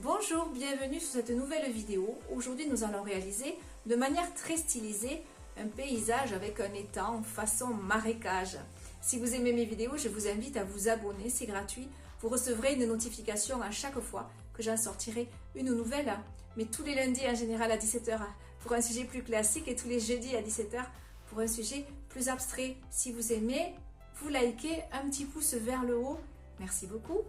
Bonjour, bienvenue sur cette nouvelle vidéo. Aujourd'hui, nous allons réaliser de manière très stylisée un paysage avec un étang façon marécage. Si vous aimez mes vidéos, je vous invite à vous abonner, c'est gratuit. Vous recevrez une notification à chaque fois que j'en sortirai une nouvelle, mais tous les lundis en général à 17 h pour un sujet plus classique et tous les jeudis à 17 h pour un sujet plus abstrait. Si vous aimez, vous likez, un petit pouce vers le haut. Merci beaucoup.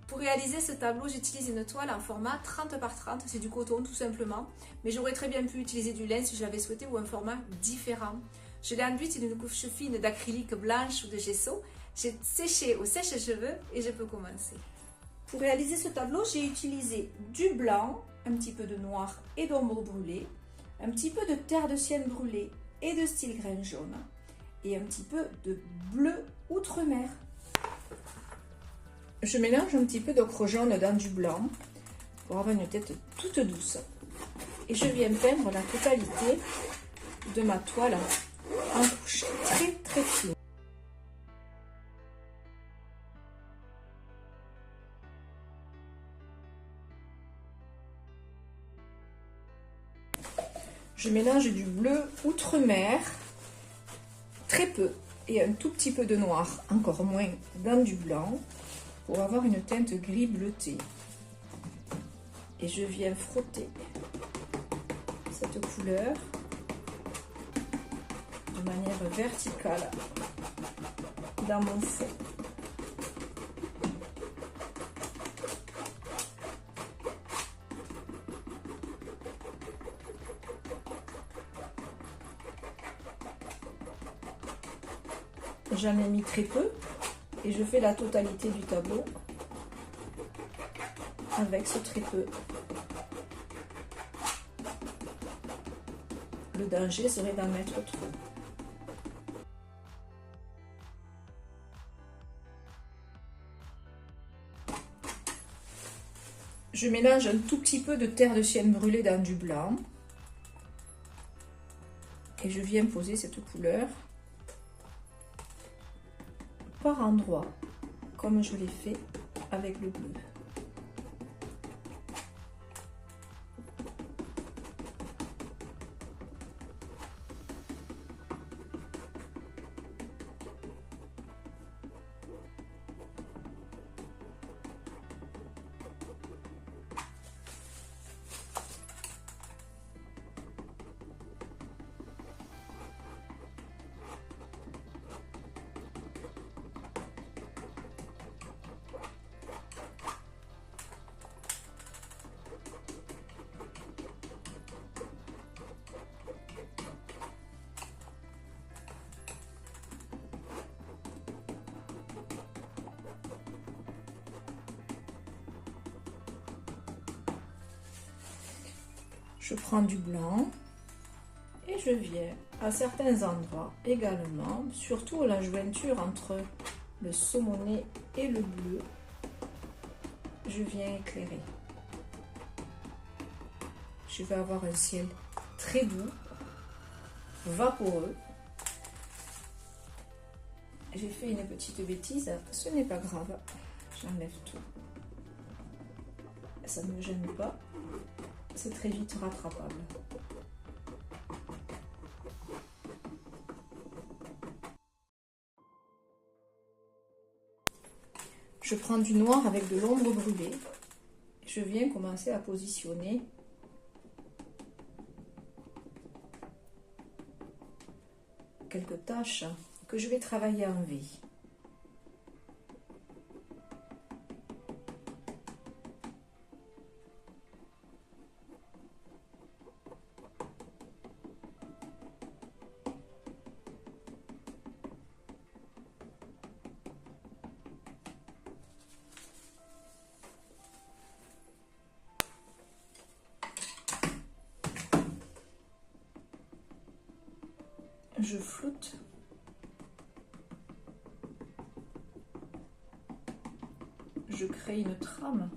Pour réaliser ce tableau, j'utilise une toile en format 30 par 30, c'est du coton tout simplement, mais j'aurais très bien pu utiliser du lin si je l'avais souhaité ou un format différent. Je l'ai enduite d'une couche fine d'acrylique blanche ou de gesso. J'ai séché au sèche-cheveux et je peux commencer. Pour réaliser ce tableau, j'ai utilisé du blanc, un petit peu de noir et d'ombre brûlée, un petit peu de terre de sienne brûlée et de style grain jaune, et un petit peu de bleu outre-mer. Je mélange un petit peu d'ocre jaune dans du blanc pour avoir une tête toute douce. Et je viens peindre la totalité de ma toile en couche très fine. Je mélange du bleu outre-mer, très peu, et un tout petit peu de noir, encore moins dans du blanc, pour avoir une teinte gris bleuté. Et je viens frotter cette couleur de manière verticale dans mon fond. J'en ai mis très peu et je fais la totalité du tableau avec ce très peu. Le danger serait d'en mettre trop. Je mélange un tout petit peu de terre de sienne brûlée dans du blanc et je viens poser cette couleur par endroits, comme je l'ai fait avec le bleu. Je prends du blanc et je viens à certains endroits également, surtout la jointure entre le saumoné et le bleu, je viens éclairer. Je vais avoir un ciel très doux, vaporeux. J'ai fait une petite bêtise, ce n'est pas grave, j'enlève tout. Ça ne me gêne pas. C'est très vite rattrapable. Je prends du noir avec de l'ombre brûlée. Je viens commencer à positionner quelques taches que je vais travailler en V. Je floute je crée une trame.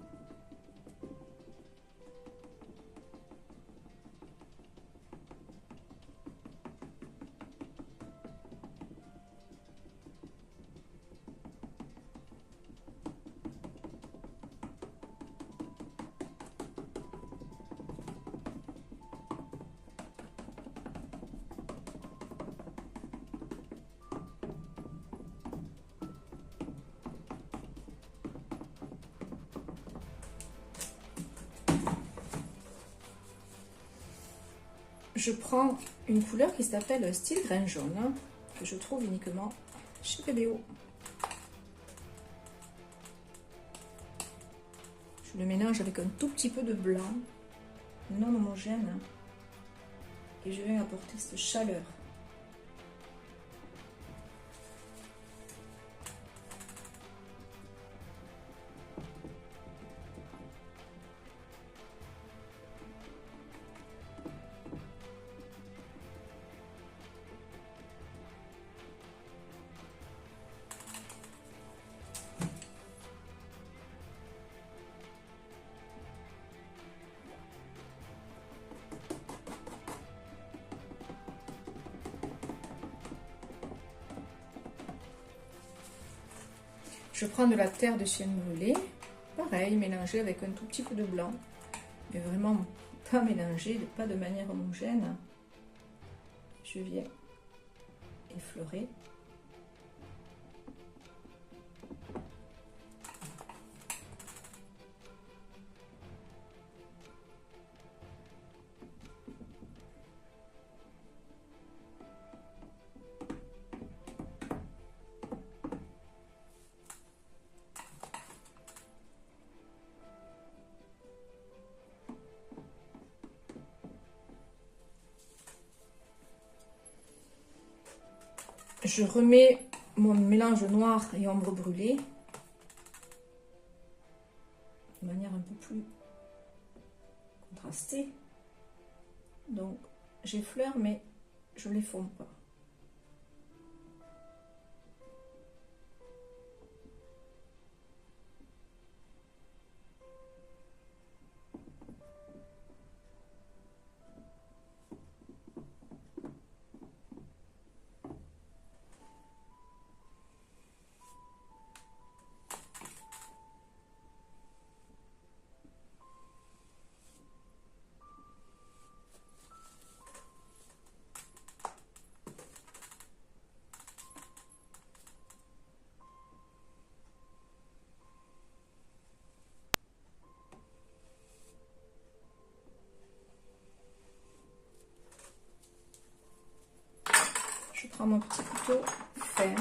je prends une couleur qui s'appelle style grain jaune, hein, que je trouve uniquement chez PBO. Je le mélange avec un tout petit peu de blanc, non homogène, et je viens apporter cette chaleur. Je prends de la terre de chêne brûlée, pareil, mélangée avec un tout petit peu de blanc, mais vraiment pas mélangée, pas de manière homogène. Je viens effleurer. Je remets mon mélange noir et ombre brûlée de manière un peu plus contrastée. Donc j'effleure mais je ne les fonds pas. Je prends mon petit couteau fin.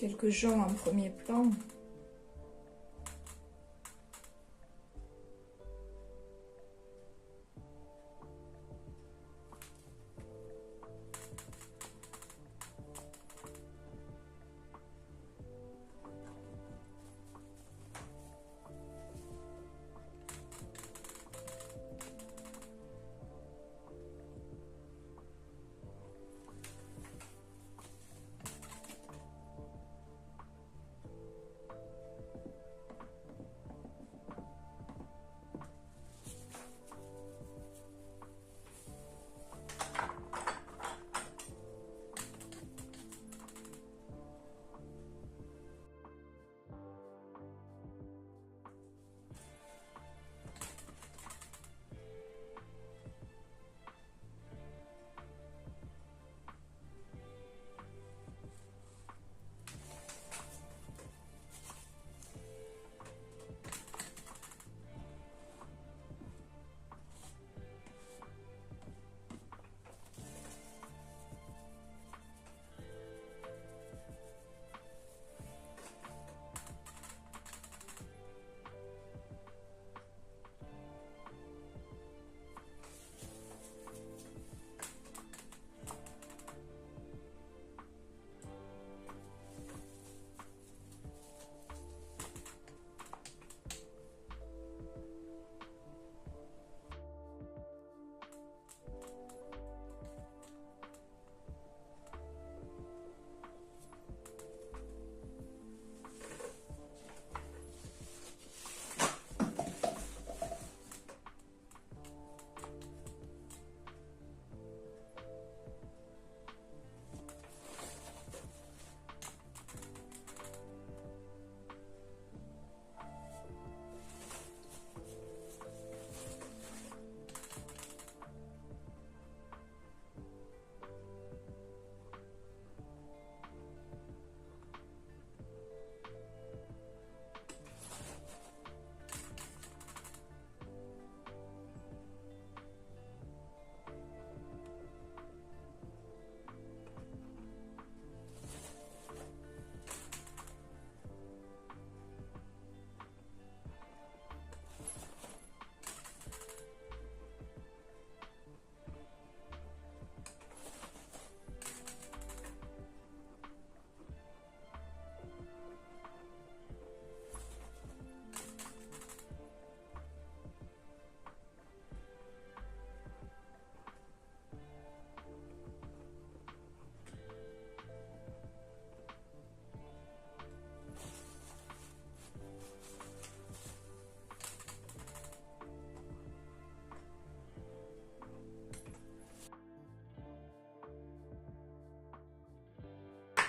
quelques gens en premier plan.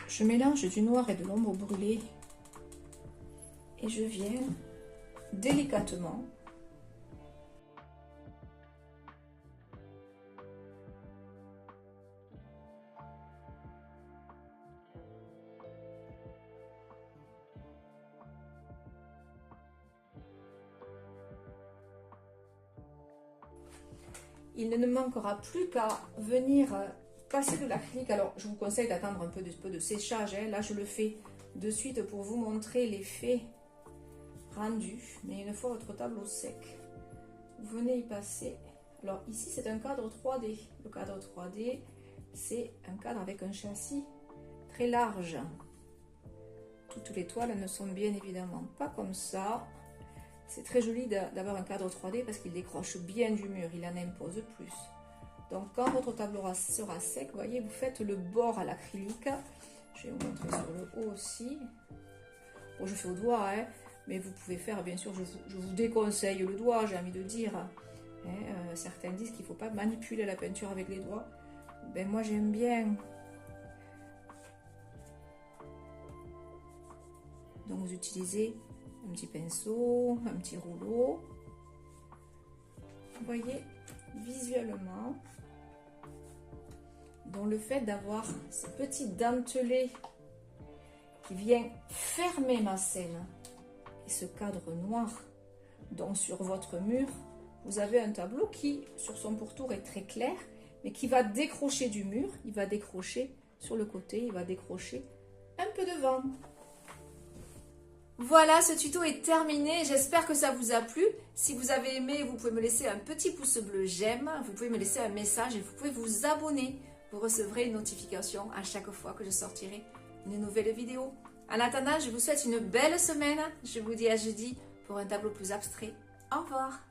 Je mélange du noir et de l'ombre brûlée et je viens délicatement il ne manquera plus qu'à venir passer de l'acrylique. Alors je vous conseille d'attendre un peu de séchage, hein. Là je le fais de suite pour vous montrer l'effet rendu, mais une fois votre tableau sec, vous venez y passer. Alors ici c'est un cadre 3D, le cadre 3D c'est un cadre avec un châssis très large. Toutes les toiles ne sont bien évidemment pas comme ça. C'est très joli d'avoir un cadre 3D parce qu'il décroche bien du mur, il en impose plus. Donc quand votre tableau sera sec, vous voyez, vous faites le bord à l'acrylique. Je vais vous montrer sur le haut aussi. Bon, je fais au doigt, hein, mais vous pouvez faire, bien sûr, je vous déconseille le doigt, j'ai envie de dire. Hein, certains disent qu'il ne faut pas manipuler la peinture avec les doigts. Ben moi j'aime bien. Donc vous utilisez un petit pinceau, un petit rouleau. Vous voyez, visuellement, donc le fait d'avoir ce petit dentelé qui vient fermer ma scène et ce cadre noir, donc sur votre mur, vous avez un tableau qui, sur son pourtour, est très clair, mais qui va décrocher du mur, il va décrocher sur le côté, il va décrocher un peu de vent. Voilà, ce tuto est terminé. J'espère que ça vous a plu. Si vous avez aimé, vous pouvez me laisser un petit pouce bleu j'aime. Vous pouvez me laisser un message et vous pouvez vous abonner. Vous recevrez une notification à chaque fois que je sortirai une nouvelle vidéo. En attendant, je vous souhaite une belle semaine. Je vous dis à jeudi pour un tableau plus abstrait. Au revoir.